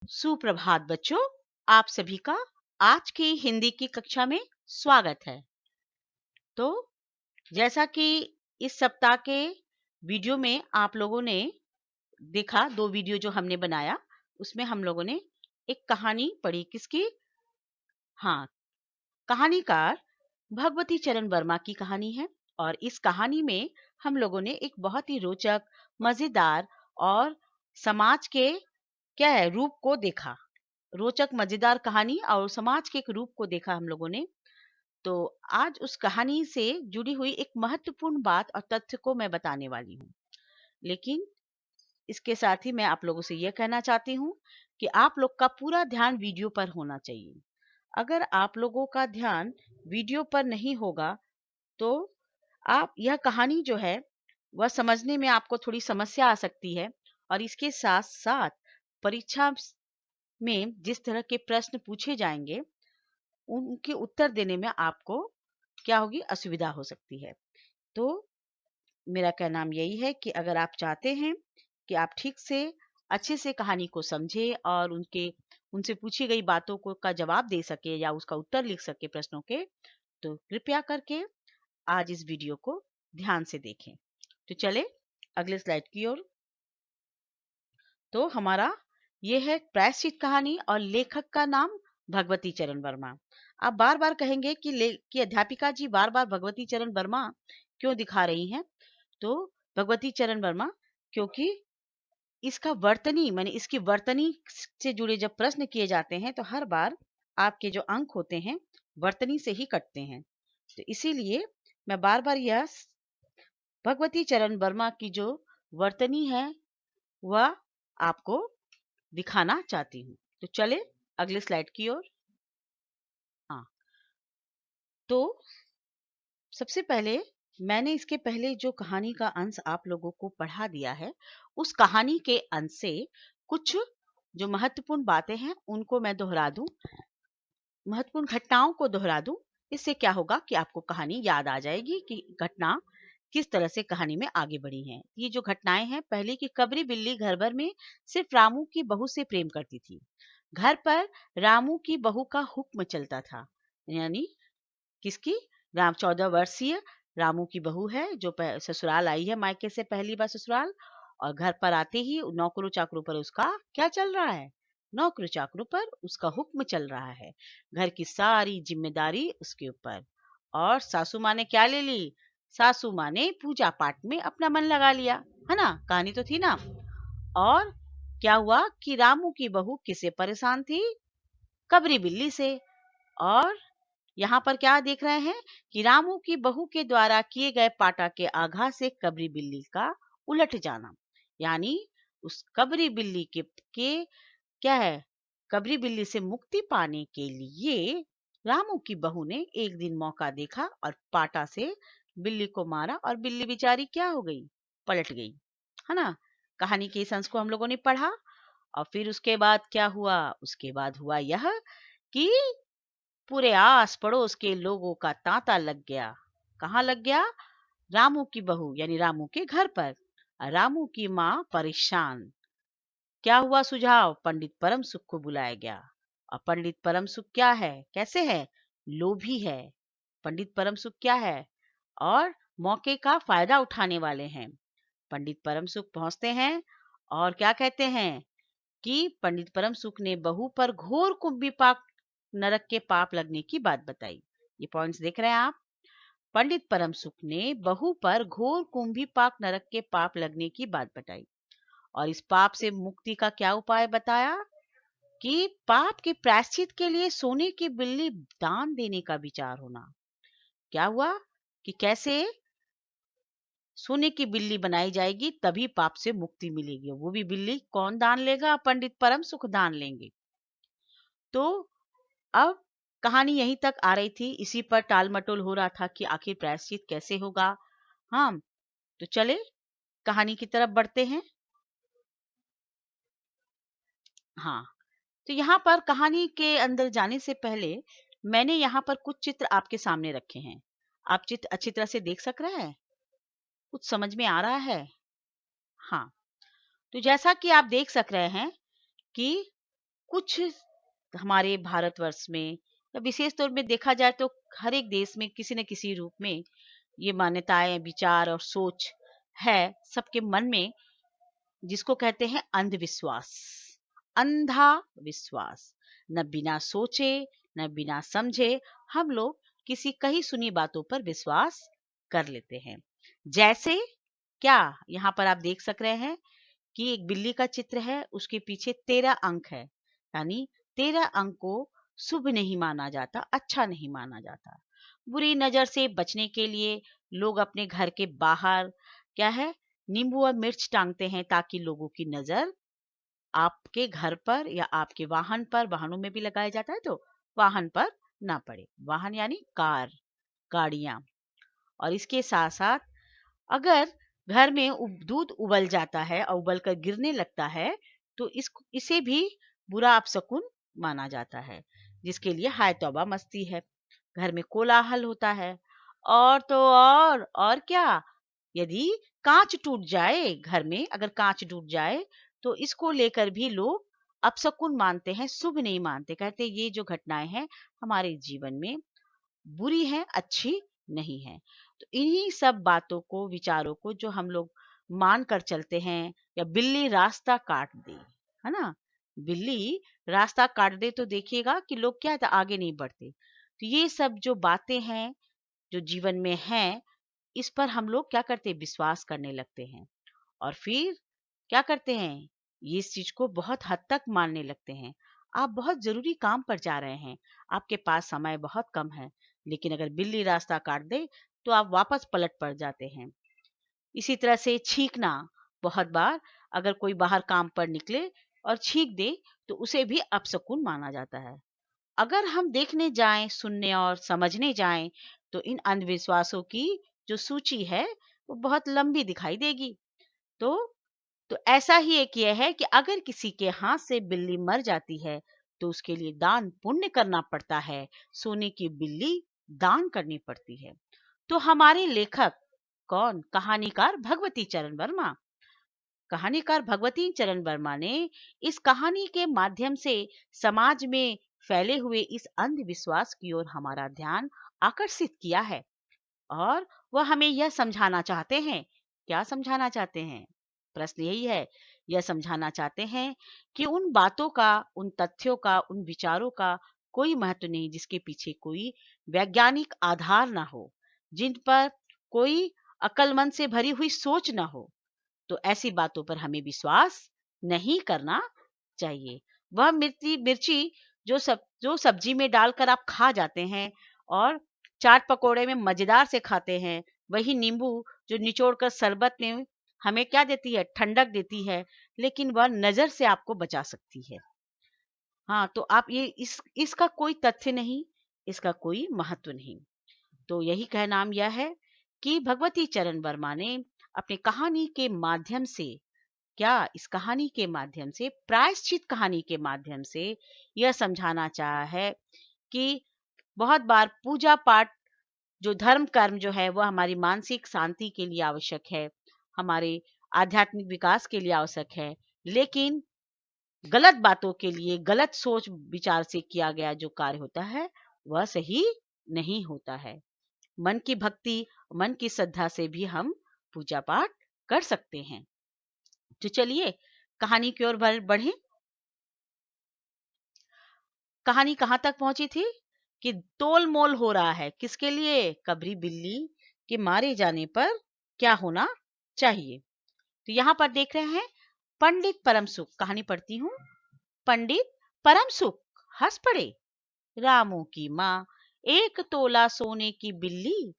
सुप्रभात बच्चों, आप सभी का आज की हिंदी की कक्षा में स्वागत है। तो जैसा कि इस सप्ताह के वीडियो में आप लोगों ने देखा, 2 वीडियो जो हमने बनाया, उसमें हम लोगों ने एक कहानी पढ़ी। किसकी? हाँ, कहानीकार भगवती चरण वर्मा की कहानी है। और इस कहानी में हम लोगों ने एक बहुत ही रोचक, मजेदार और समाज के क्या है रूप को देखा। रोचक मजेदार कहानी और समाज के एक रूप को देखा हम लोगों ने। तो आज उस कहानी से जुड़ी हुई एक महत्वपूर्ण बात और तथ्य को मैं बताने वाली हूँ। लेकिन इसके साथ ही मैं आप लोगों से यह कहना चाहती हूँ कि आप लोग का पूरा ध्यान वीडियो पर होना चाहिए। अगर आप लोगों का ध्यान वीडियो पर नहीं होगा तो आप यह कहानी जो है वह समझने में आपको थोड़ी समस्या आ सकती है। और इसके साथ साथ परीक्षा में जिस तरह के प्रश्न पूछे जाएंगे उनके उत्तर देने में आपको क्या होगी, असुविधा हो सकती है। तो मेरा कहना यही है कि अगर आप चाहते हैं कि आप ठीक से अच्छे से कहानी को समझें और उनसे पूछी गई बातों को का जवाब दे सके या उसका उत्तर लिख सके प्रश्नों के, तो कृपया करके आज इस वीडियो को ध्यान से देखें। तो चले अगले स्लाइड की ओर। तो हमारा ये है प्रायश्चित कहानी और लेखक का नाम भगवती चरण वर्मा। आप बार बार कहेंगे कि अध्यापिका जी बार बार भगवती चरण वर्मा क्यों दिखा रही हैं? तो भगवती चरण वर्मा क्योंकि इसका वर्तनी माने इसकी वर्तनी से जुड़े जब प्रश्न किए जाते हैं तो हर बार आपके जो अंक होते हैं वर्तनी से ही कटते हैं। तो इसीलिए मैं बार बार यह भगवती चरण वर्मा की जो वर्तनी है वह आपको दिखाना चाहती हूँ। तो चले अगले स्लाइड की ओर। हाँ, तो सबसे पहले मैंने इसके पहले जो कहानी का अंश आप लोगों को पढ़ा दिया है, उस कहानी के अंश से कुछ जो महत्वपूर्ण बातें हैं उनको मैं दोहरा दूं, महत्वपूर्ण घटनाओं को दोहरा दूं। इससे क्या होगा कि आपको कहानी याद आ जाएगी कि घटना किस तरह से कहानी में आगे बढ़ी है। ये जो घटनाएं हैं, पहले की कबरी बिल्ली घर भर में सिर्फ रामू की बहू से प्रेम करती थी। घर पर रामू की बहू का हुक्म चलता था। यानी किसकी? राम 14 वर्षीय रामू की बहू है जो ससुराल आई है, मायके से पहली बार ससुराल। और घर पर आते ही नौकरों चाकरों पर उसका क्या चल रहा है? नौकरों चाकरों पर उसका हुक्म चल रहा है। घर की सारी जिम्मेदारी उसके ऊपर। और सासू माँ ने क्या ले ली? सासू माँ ने पूजा पाठ में अपना मन लगा लिया, है ना? कहानी तो थी ना। और क्या हुआ कि रामू की बहू किससे परेशान थी? कबरी बिल्ली से। और यहाँ पर क्या देख रहे हैं कि रामू की बहू के द्वारा किए गए पाटा के आघात से कबरी बिल्ली का उलट जाना। यानी उस कबरी बिल्ली के क्या है, कबरी बिल्ली से मुक्ति पाने के लिए रामू की बहू ने एक दिन मौका देखा और पाटा से बिल्ली को मारा और बिल्ली बेचारी क्या हो गई? पलट गई, है ना? कहानी के इस अंश को हम लोगों ने पढ़ा। और फिर उसके बाद क्या हुआ? उसके बाद हुआ यह कि पूरे आस पड़ोस के लोगों का तांता लग गया। कहाँ लग गया? रामू की बहू यानी रामू के घर पर। रामू की माँ परेशान। क्या हुआ सुझाव? पंडित परम सुख को बुलाया गया। और पंडित परम सुख क्या है, कैसे है? लोभी है। पंडित परम सुख क्या है? और मौके का फायदा उठाने वाले हैं। पंडित परम सुख पहुंचते हैं और क्या कहते हैं कि पंडित परम सुख ने बहू पर घोर कुंभिपाक नरक के पाप लगने की बात बताई। ये पॉइंट्स देख रहे हैं आप? पंडित परम सुख ने बहू पर घोर कुंभिपाक नरक के पाप लगने की बात बताई। और इस पाप से मुक्ति का क्या उपाय बताया? कि पाप के प्रायश्चित के लिए सोने की बिल्ली दान देने का विचार होना। क्या हुआ कि कैसे सोने की बिल्ली बनाई जाएगी तभी पाप से मुक्ति मिलेगी। वो भी बिल्ली कौन दान लेगा? पंडित परम सुख दान लेंगे। तो अब कहानी यहीं तक आ रही थी, इसी पर टाल मटोल हो रहा था कि आखिर प्रायश्चित कैसे होगा। हाँ, तो चले कहानी की तरफ बढ़ते हैं। हाँ, तो यहाँ पर कहानी के अंदर जाने से पहले मैंने यहाँ पर कुछ चित्र आपके सामने रखे हैं। आप चित्र अच्छी तरह से देख सक रहे हैं? कुछ समझ में आ रहा है? हाँ, तो जैसा कि आप देख सक रहे हैं कि कुछ हमारे भारतवर्ष में या विशेष तौर में देखा जाए तो हर एक देश में किसी न किसी रूप में ये मान्यताएं, विचार और सोच है सबके मन में, जिसको कहते हैं अंधविश्वास। अंधा विश्वास। न बिना सोचे न बिना समझे हम लोग किसी कही सुनी बातों पर विश्वास कर लेते हैं। जैसे क्या, यहाँ पर आप देख सक रहे हैं कि एक बिल्ली का चित्र है, उसके पीछे 13 अंक है, यानी 13 अंक को शुभ नहीं माना जाता, अच्छा नहीं माना जाता। बुरी नजर से बचने के लिए लोग अपने घर के बाहर क्या है, नींबू और मिर्च टांगते हैं ताकि लोगों की नजर आपके घर पर या आपके वाहन पर, वाहनों में भी लगाया जाता है, तो वाहन पर ना पड़े। वाहन यानी कार, गाड़ियां। और इसके साथ साथ अगर घर में दूध उबल जाता है और उबल कर गिरने लगता है तो इसे भी बुरा अपशकुन माना जाता है, जिसके लिए हाय तौबा मस्ती है। घर में कोलाहल होता है। और तो और क्या, यदि कांच टूट जाए, घर में अगर कांच टूट जाए तो इसको लेकर भी लोग अपशकुन मानते हैं, शुभ नहीं मानते। कहते ये जो घटनाएं हैं हमारे जीवन में बुरी है, अच्छी नहीं है। तो इन्हीं सब बातों को, विचारों को जो हम लोग मान कर चलते हैं, या बिल्ली रास्ता काट दे, है ना, बिल्ली रास्ता काट दे तो देखिएगा कि लोग क्या है, आगे नहीं बढ़ते। तो ये सब जो बातें हैं जो जीवन में हैं, इस पर हम लोग क्या करते हैं, विश्वास करने लगते हैं। और फिर क्या करते हैं, ये इस चीज को बहुत हद तक मानने लगते हैं। आप बहुत जरूरी काम पर जा रहे हैं, आपके पास समय बहुत कम है, लेकिन अगर बिल्ली रास्ता काट दे तो आप वापस पलट पड़ जाते हैं। इसी तरह से छींकना, बहुत बार अगर कोई बाहर काम पर निकले और छींक दे तो उसे भी अपशकुन माना जाता है। अगर हम देखने जाएं, सुनने और समझने जाएं तो इन अंधविश्वासों की जो सूची है वो बहुत लंबी दिखाई देगी। तो ऐसा ही एक ये है कि अगर किसी के हाथ से बिल्ली मर जाती है तो उसके लिए दान पुण्य करना पड़ता है, सोने की बिल्ली दान करनी पड़ती है। तो हमारे लेखक कौन, कहानीकार भगवती चरण वर्मा। कहानीकार भगवती चरण वर्मा ने इस कहानी के माध्यम से समाज में फैले हुए इस अंधविश्वास की ओर हमारा ध्यान आकर्षित किया है। और वह हमें यह समझाना चाहते हैं, क्या समझाना चाहते हैं, प्रश्न यही है। यह समझाना चाहते हैं कि उन बातों का, उन तथ्यों का, उन विचारों का कोई महत्व नहीं जिसके पीछे कोई वैज्ञानिक आधार ना हो, जिन पर कोई अक्लमंद से भरी हुई सोच ना हो। तो ऐसी बातों पर हमें विश्वास नहीं करना चाहिए। वह मिर्ची जो सब्जी में डालकर आप खा जाते हैं और चाट पकोड़े में मजेदार से खाते हैं, वही नींबू जो निचोड़ कर शरबत में हमें क्या देती है, ठंडक देती है, लेकिन वह नजर से आपको बचा सकती है। हाँ, तो आप ये इसका कोई तथ्य नहीं, इसका कोई महत्व नहीं। तो यही कहनाम यह है कि भगवती चरण वर्मा ने अपनी कहानी के माध्यम से, क्या इस कहानी के माध्यम से, प्रायश्चित कहानी के माध्यम से यह समझाना चाहा है कि बहुत बार पूजा पाठ, जो धर्म कर्म जो है वह हमारी मानसिक शांति के लिए आवश्यक है, हमारे आध्यात्मिक विकास के लिए आवश्यक है, लेकिन गलत बातों के लिए, गलत सोच विचार से किया गया जो कार्य होता है वह सही नहीं होता है। मन की भक्ति, मन की श्रद्धा से भी हम पूजा पाठ कर सकते हैं। तो चलिए कहानी की ओर बढ़ें। कहानी कहाँ तक पहुंची थी कि तोल मोल हो रहा है, किसके लिए, कबरी बिल्ली के मारे जाने पर क्या होना चाहिए। तो यहाँ पर देख रहे हैं, पंडित परम सुख, कहानी पढ़ती हूँ। पंडित परम सुख हंस पड़े। रामू की माँ, एक तोला सोने की बिल्ली,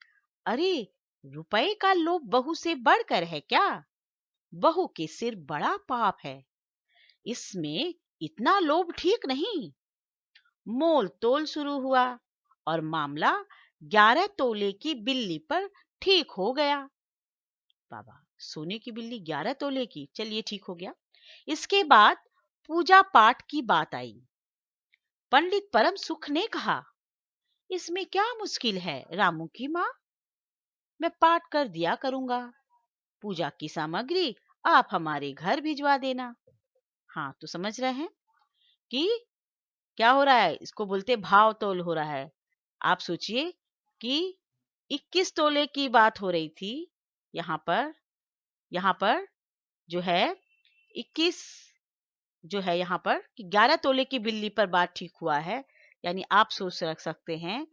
अरे रुपए का लोभ बहू से बढ़कर है क्या, बहू के सिर बड़ा पाप है, इसमें इतना लोभ ठीक नहीं। मोल तोल शुरू हुआ और मामला 11 तोले की बिल्ली पर ठीक हो गया। बाबा, सोने की बिल्ली 11 तोले की, चलिए ठीक हो गया। इसके बाद पूजा पाठ की बात आई। पंडित परम सुख ने कहा, इसमें क्या मुश्किल है रामू की माँ, मैं पाठ कर दिया करूंगा, पूजा की सामग्री आप हमारे घर भिजवा देना। हाँ, तो समझ रहे हैं कि क्या हो रहा है, इसको बोलते भाव तोल हो रहा है। आप सोचिए कि 21 तोले की बात हो रही थी, यहाँ पर जो है 21 जो है यहाँ पर कि 11 तोले की बिल्ली पर बात ठीक हुआ है। यानी आप सोच रख सकते हैं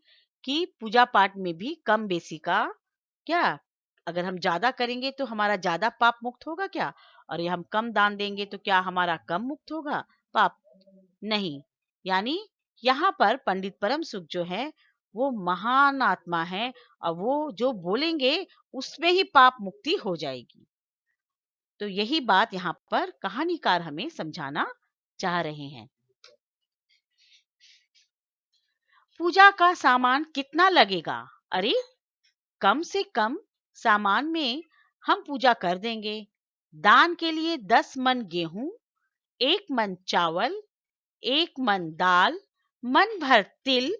कि पूजा पाठ में भी कम बेसी का क्या, अगर हम ज्यादा करेंगे तो हमारा ज्यादा पाप मुक्त होगा क्या, और ये हम कम दान देंगे तो क्या हमारा कम मुक्त होगा पाप? नहीं। यानी यहाँ पर पंडित परम सुख जो है वो महान आत्मा है, और वो जो बोलेंगे उसमें ही पाप मुक्ति हो जाएगी। तो यही बात यहाँ पर कहानीकार हमें समझाना चाह रहे हैं। पूजा का सामान कितना लगेगा? अरे कम से कम सामान में हम पूजा कर देंगे। दान के लिए 10 मन गेहूं, 1 मन चावल, 1 मन दाल, मन भर तिल,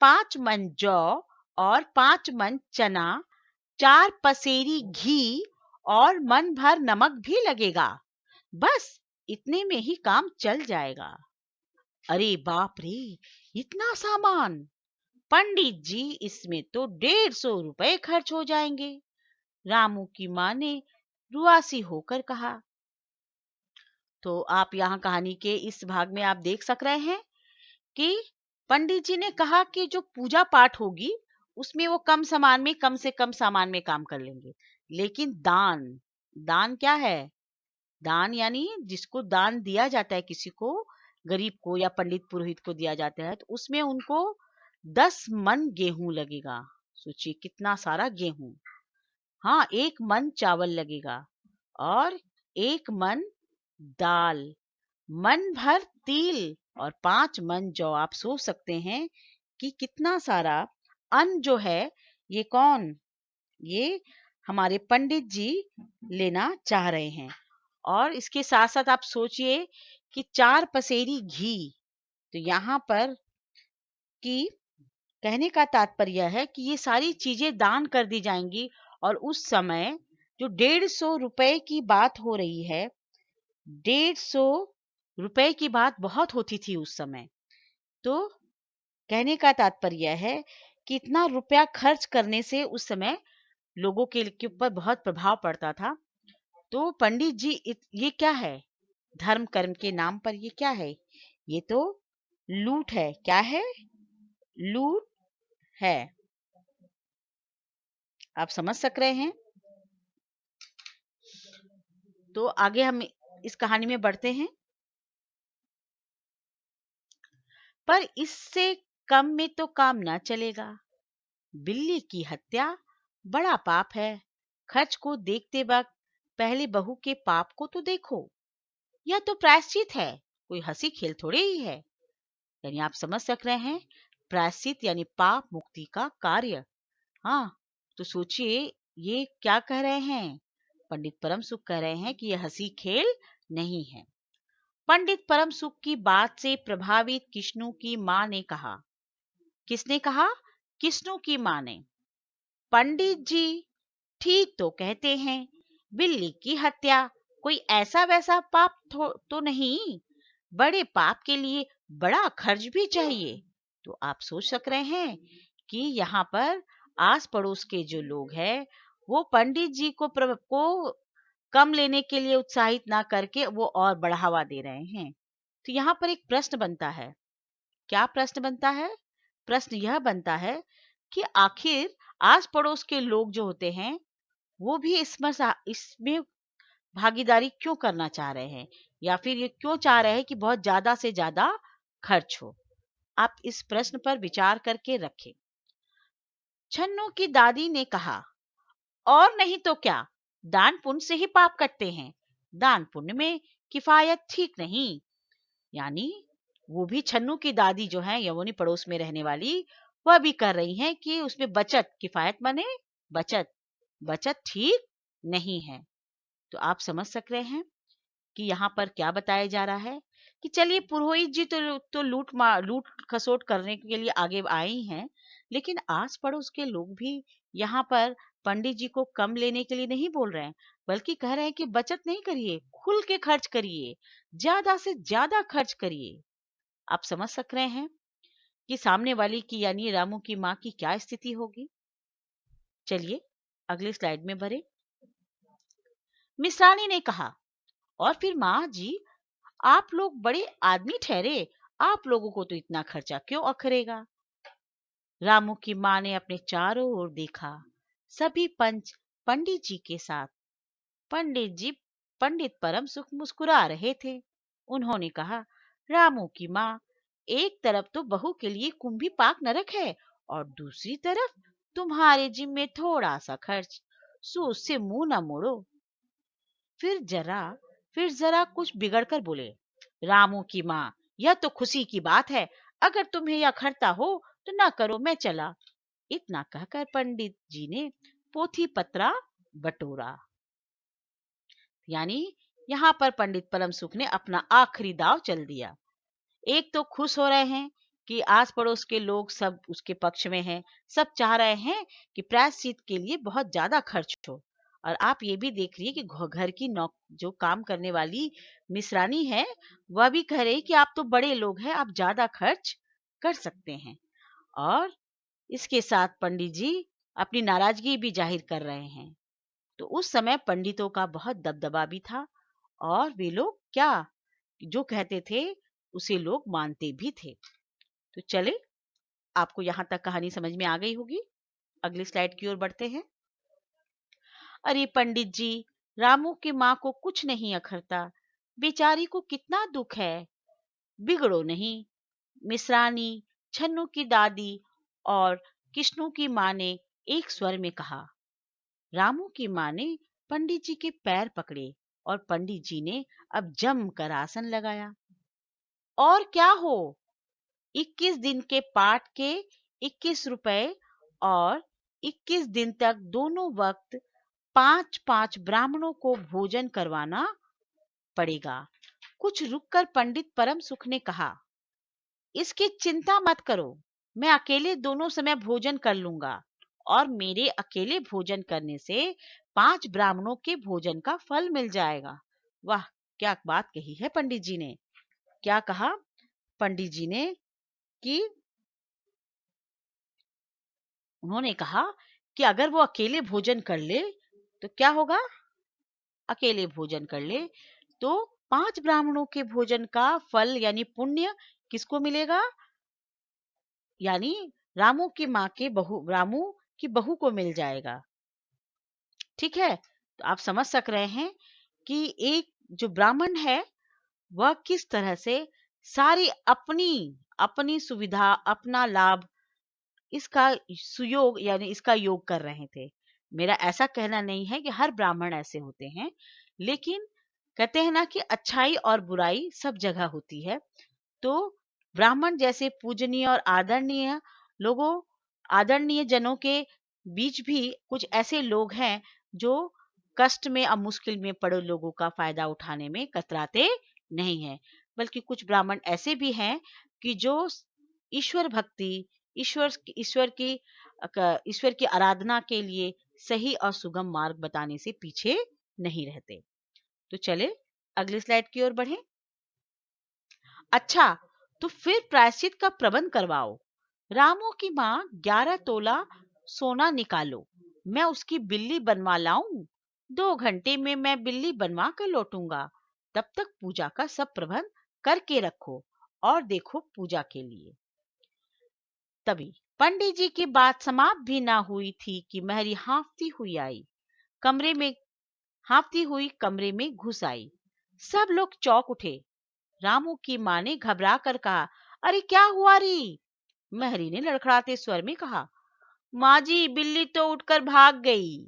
5 मन जौ और 5 मन चना, 4 पसेरी घी और मन भर नमक भी लगेगा। बस इतने में ही काम चल जाएगा। अरे बाप रे, इतना सामान! पंडित जी, इसमें तो 150 रुपए खर्च हो जाएंगे। रामू की माँ ने रुआसी होकर कहा। तो आप यहाँ कहानी के इस भाग में आप देख सक रहे हैं कि पंडित जी ने कहा कि जो पूजा पाठ होगी उसमें वो कम सामान में, कम से कम सामान में काम कर लेंगे। लेकिन दान, दान क्या है? दान यानी जिसको दान दिया जाता है, किसी को, गरीब को या पंडित पुरोहित को दिया जाता है, तो उसमें उनको 10 मन गेहूं लगेगा। सोचिए कितना सारा गेहूं। हाँ, 1 मन चावल लगेगा और 1 मन दाल, मन भर तिल और 5 मन जौ। आप सोच सकते हैं कि कितना सारा अन्न जो है, ये कौन, ये हमारे पंडित जी लेना चाह रहे हैं। और इसके साथ साथ आप सोचिए कि 4 पसेरी घी। तो यहाँ पर कि कहने का तात्पर्य है कि ये सारी चीजें दान कर दी जाएंगी। और उस समय जो 150 रुपए की बात हो रही है, 150 रुपए की बात बहुत होती थी उस समय। तो कहने का तात्पर्य है कि इतना रुपया खर्च करने से उस समय लोगों के ऊपर बहुत प्रभाव पड़ता था। तो पंडित जी ये क्या है? धर्म कर्म के नाम पर ये क्या है? ये तो लूट है। क्या है? लूट है। आप समझ सक रहे हैं? तो आगे हम इस कहानी में बढ़ते हैं। पर इससे कम में तो काम ना चलेगा। बिल्ली की हत्या बड़ा पाप है। खर्च को देखते वक्त पहले बहू के पाप को तो देखो। यह तो प्रायश्चित है, कोई हंसी खेल थोड़े ही है। यानी आप समझ सक रहे हैं, प्रायश्चित यानी पाप मुक्ति का कार्य। हाँ, तो सोचिए ये क्या कह रहे हैं? पंडित परम सुख कह रहे हैं कि यह हंसी खेल नहीं है। पंडित परम सुख की बात से प्रभावित किष्णु की माँ ने कहा। किसने कहा? किष्णु की माँ ने। पंडित जी ठीक तो कहते हैं, बिल्ली की हत्या कोई ऐसा वैसा पाप तो नहीं। बड़े पाप के लिए बड़ा खर्च भी चाहिए। तो आप सोच सक रहे हैं कि यहाँ पर आस पड़ोस के जो लोग हैं वो पंडित जी को कम लेने के लिए उत्साहित ना करके वो और बढ़ावा दे रहे हैं। तो यहाँ पर एक प्रश्न बनता है। क्या प्रश्न बनता है? प्रश्न यह बनता है कि आखिर आस पड़ोस के लोग जो होते हैं वो भी इसमें भागीदारी क्यों करना चाह रहे हैं, या फिर ये क्यों चाह रहे हैं कि बहुत ज्यादा से ज्यादा खर्च हो? आप इस प्रश्न पर विचार करके रखें। छन्नू की दादी ने कहा, और नहीं तो क्या, दान पुण्य से ही पाप कटते हैं। दान पुण्य में किफायत ठीक नहीं। यानी वो भी, छन्नू की दादी जो है यमुनी पड़ोस में रहने वाली, वह भी कर रही हैं कि उसमें बचत, किफायत माने बचत, बचत ठीक नहीं है। तो आप समझ सक रहे हैं कि यहाँ पर क्या बताया जा रहा है कि चलिए पुरोहित जी तो लूट खसोट करने के लिए आगे आए ही हैं, लेकिन आस पड़ोस के लोग भी यहाँ पर पंडित जी को कम लेने के लिए नहीं बोल रहे हैं, बल्कि कह रहे हैं कि बचत नहीं करिए, खुल के खर्च करिए, ज्यादा से ज्यादा खर्च करिए। आप समझ सक रहे हैं कि सामने वाली की यानी रामू की माँ की क्या स्थिति होगी। चलिए अगली स्लाइड में बढ़े। मिश्रानी ने कहा, और फिर माँ जी, आप लोग बड़े आदमी ठहरे, आप लोगों को तो इतना खर्चा क्यों अखरेगा। रामू की माँ ने अपने चारों ओर देखा। सभी पंच पंडित जी के साथ। पंडित परम सुख मुस्कुरा रहे थे। उन्होंने कहा, रामू की माँ, एक तरफ तो बहू के लिए कुंभी पाक नरक है और दूसरी तरफ तुम्हारे जिम में थोड़ा सा खर्च, सो उससे मुंह न मोड़ो। फिर जरा फिर जरा कुछ बिगड़ कर बोले, रामू की माँ, यह तो खुशी की बात है, अगर तुम्हें यह खरता हो तो ना करो, मैं चला। इतना कहकर पंडित जी ने पोथी पत्रा बटोरा। यानी यहाँ पर पंडित परम सुख ने अपना आखिरी दाव चल दिया। एक तो खुश हो रहे हैं कि आस पड़ोस के लोग सब उसके पक्ष में हैं, सब चाह रहे हैं कि प्रायश्चित के लिए बहुत ज्यादा खर्च हो। और आप ये भी देख रही है कि घर की जो काम करने वाली मिश्रानी है, वह भी कह रही कि आप तो बड़े लोग हैं, आप ज्यादा खर्च कर सकते हैं। और इसके साथ पंडित जी अपनी नाराजगी भी जाहिर कर रहे हैं। तो उस समय पंडितों का बहुत दबदबा भी था और वे लोग क्या जो कहते थे उसे लोग मानते भी थे। तो चले, आपको यहाँ तक कहानी समझ में आ गई होगी। अगली स्लाइड की ओर बढ़ते हैं। अरे पंडित जी, रामू की माँ को कुछ नहीं अखरता, बेचारी को कितना दुख है। बिगड़ो नहीं। मिश्रानी, छन्नू की दादी और किष्णु की माँ ने एक स्वर में कहा। रामू की माँ ने पंडित जी के पैर पकड़े और पंडित जी ने अब जम कर आसन लगाया। और क्या हो, 21 दिन के पाठ के 21 रुपए और 21 दिन तक दोनों वक्त 5-5 ब्राह्मणों को भोजन करवाना पड़ेगा। कुछ रुककर पंडित परम सुख ने कहा, इसकी चिंता मत करो, मैं अकेले दोनों समय भोजन कर लूंगा और मेरे अकेले भोजन करने से 5 ब्राह्मणों के भोजन का फल मिल जाएगा। वाह, क्या बात कही है पंडित जी ने। क्या कहा पंडित जी ने कि उन्होंने कहा कि अगर वो अकेले भोजन कर ले तो क्या होगा, अकेले भोजन कर ले तो 5 ब्राह्मणों के भोजन का फल यानी पुण्य किसको मिलेगा, यानी रामू की बहू को मिल जाएगा। ठीक है, तो आप समझ सक रहे हैं कि एक जो ब्राह्मण है वह किस तरह से सारी अपनी अपनी सुविधा, अपना लाभ, इसका सुयोग यानी इसका योग कर रहे थे। मेरा ऐसा कहना नहीं है कि हर ब्राह्मण ऐसे होते हैं, लेकिन कहते हैं ना कि अच्छाई और बुराई सब जगह होती है। तो ब्राह्मण जैसे पूजनीय और आदरणीय जनों के बीच भी कुछ ऐसे लोग हैं जो कष्ट में और मुश्किल में पड़े लोगों का फायदा उठाने में कतराते नहीं हैं। बल्कि कुछ ब्राह्मण ऐसे भी हैं कि जो ईश्वर भक्ति, ईश्वर ईश्वर की आराधना के लिए सही और सुगम मार्ग बताने से पीछे नहीं रहते। तो चले अगली स्लाइड की ओर बढ़ें। अच्छा, तो फिर प्रायश्चित का प्रबंध करवाओ। रामू की माँ 11 तोला सोना निकालो, मैं उसकी बिल्ली बनवा लाऊं। 2 घंटे में मैं बिल्ली बनवा कर लौटूंगा। तब तक पूजा का सब प्रबंध करके रखो और देखो पूजा के लिए। तभी पंडित जी की बात समाप्त भी ना हुई थी कि महरी हाँफती हुई कमरे में घुस आई। सब लोग चौंक उठे। रामू की माँ ने घबरा कर कहा, अरे क्या हुआ री। महरी ने लड़खड़ाते स्वर में कहा, माँ जी, बिल्ली तो उठकर भाग गई।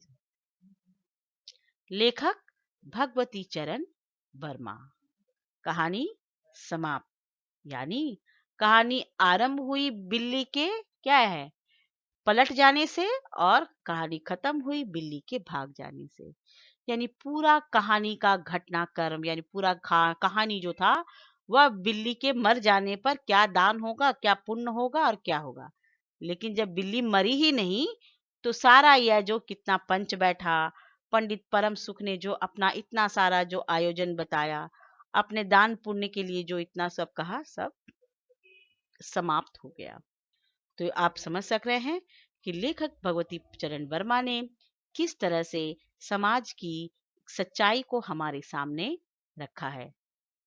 लेखक भगवती चरण वर्मा। कहानी समाप्त। यानी कहानी आरंभ हुई बिल्ली के क्या है पलट जाने से और कहानी खत्म हुई बिल्ली के भाग जाने से। यानी पूरा कहानी का घटनाक्रम यानी पूरा कहानी जो था वह बिल्ली के मर जाने पर क्या दान होगा, क्या पुण्य होगा और क्या होगा। लेकिन जब बिल्ली मरी ही नहीं तो सारा यह जो कितना पंच बैठा, पंडित परम सुख ने जो अपना इतना सारा जो आयोजन बताया, अपने दान पुण्य के लिए जो इतना सब कहा, सब समाप्त हो गया। तो आप समझ सक रहे हैं कि लेखक भगवती चरण वर्मा ने किस तरह से समाज की सच्चाई को हमारे सामने रखा है।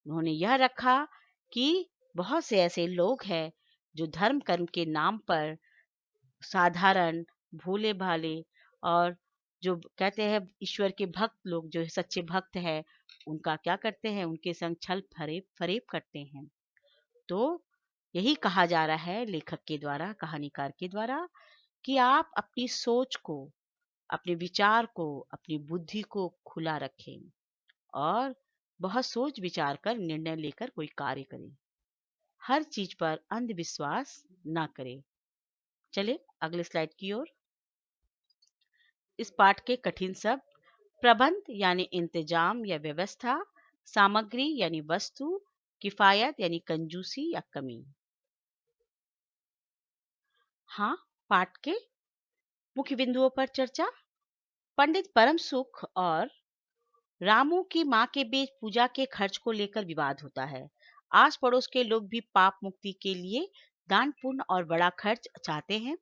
उन्होंने यह रखा कि बहुत से ऐसे लोग हैं जो धर्म कर्म के नाम पर साधारण, भोले भाले और जो कहते हैं ईश्वर के भक्त लोग, जो सच्चे भक्त हैं, उनका क्या करते हैं, उनके संग छल फरेब फरेब करते हैं। तो यही कहा जा रहा है लेखक के द्वारा, कहानीकार के द्वारा, कि आप अपनी सोच को, अपने विचार को, अपनी बुद्धि को खुला रखें और बहुत सोच विचार कर निर्णय लेकर कोई कार्य करें। हर चीज पर अंधविश्वास ना करें। चले अगले स्लाइड की ओर। इस पाठ के कठिन शब्द: प्रबंध यानी इंतजाम या व्यवस्था, सामग्री यानी वस्तु, किफायत यानी कंजूसी या कमी। हाँ, पाठ के मुख्य बिंदुओं पर चर्चा। पंडित परम सुख और रामू की मां के बीच पूजा के खर्च को लेकर विवाद होता है। आस पड़ोस के लोग भी पाप मुक्ति के लिए दान पुण्य और बड़ा खर्च चाहते हैं।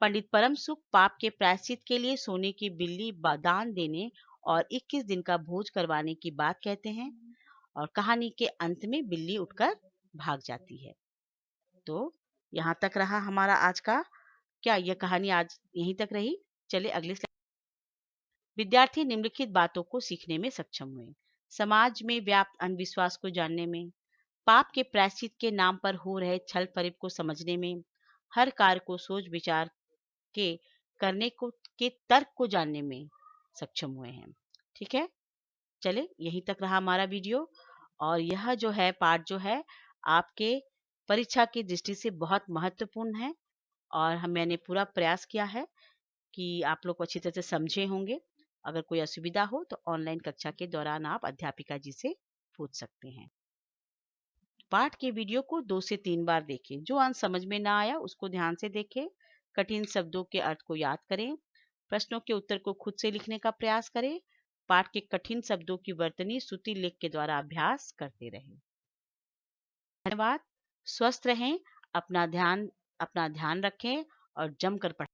पंडित परम सुख पाप के प्रायश्चित के लिए सोने की बिल्ली दान देने और 21 दिन का भोज करवाने की बात कहते हैं और कहानी के अंत में बिल्ली उठकर भाग जाती है। तो यहाँ तक रहा हमारा आज का। क्या यह कहानी आज यहीं तक रही? चले अगले। विद्यार्थी निम्नलिखित बातों को सीखने में सक्षम हुए: समाज में व्याप्त अंधविश्वास को जानने में, पाप के प्रायश्चित के नाम पर हो रहे छल फरेब को समझने में, हर कार्य को सोच विचार के करने को के तर्क को जानने में सक्षम हुए हैं। ठीक है, चले यहीं तक रहा हमारा वीडियो। और यह जो है पाठ जो है आपके परीक्षा की दृष्टि से बहुत महत्वपूर्ण है और मैंने पूरा प्रयास किया है कि आप लोग को अच्छी तरह से समझे होंगे। अगर कोई असुविधा हो तो ऑनलाइन कक्षा के दौरान आप अध्यापिका जी से पूछ सकते हैं। पाठ के वीडियो को 2 से 3 बार देखें। जो अंश समझ में ना आया उसको ध्यान से देखें। कठिन शब्दों के अर्थ को याद करें। प्रश्नों के उत्तर को खुद से लिखने का प्रयास करें। पाठ के कठिन शब्दों की वर्तनी श्रुति लेख के द्वारा अभ्यास करते रहें। धन्यवाद। स्वस्थ रहें, अपना ध्यान रखें और जमकर पढ़ें।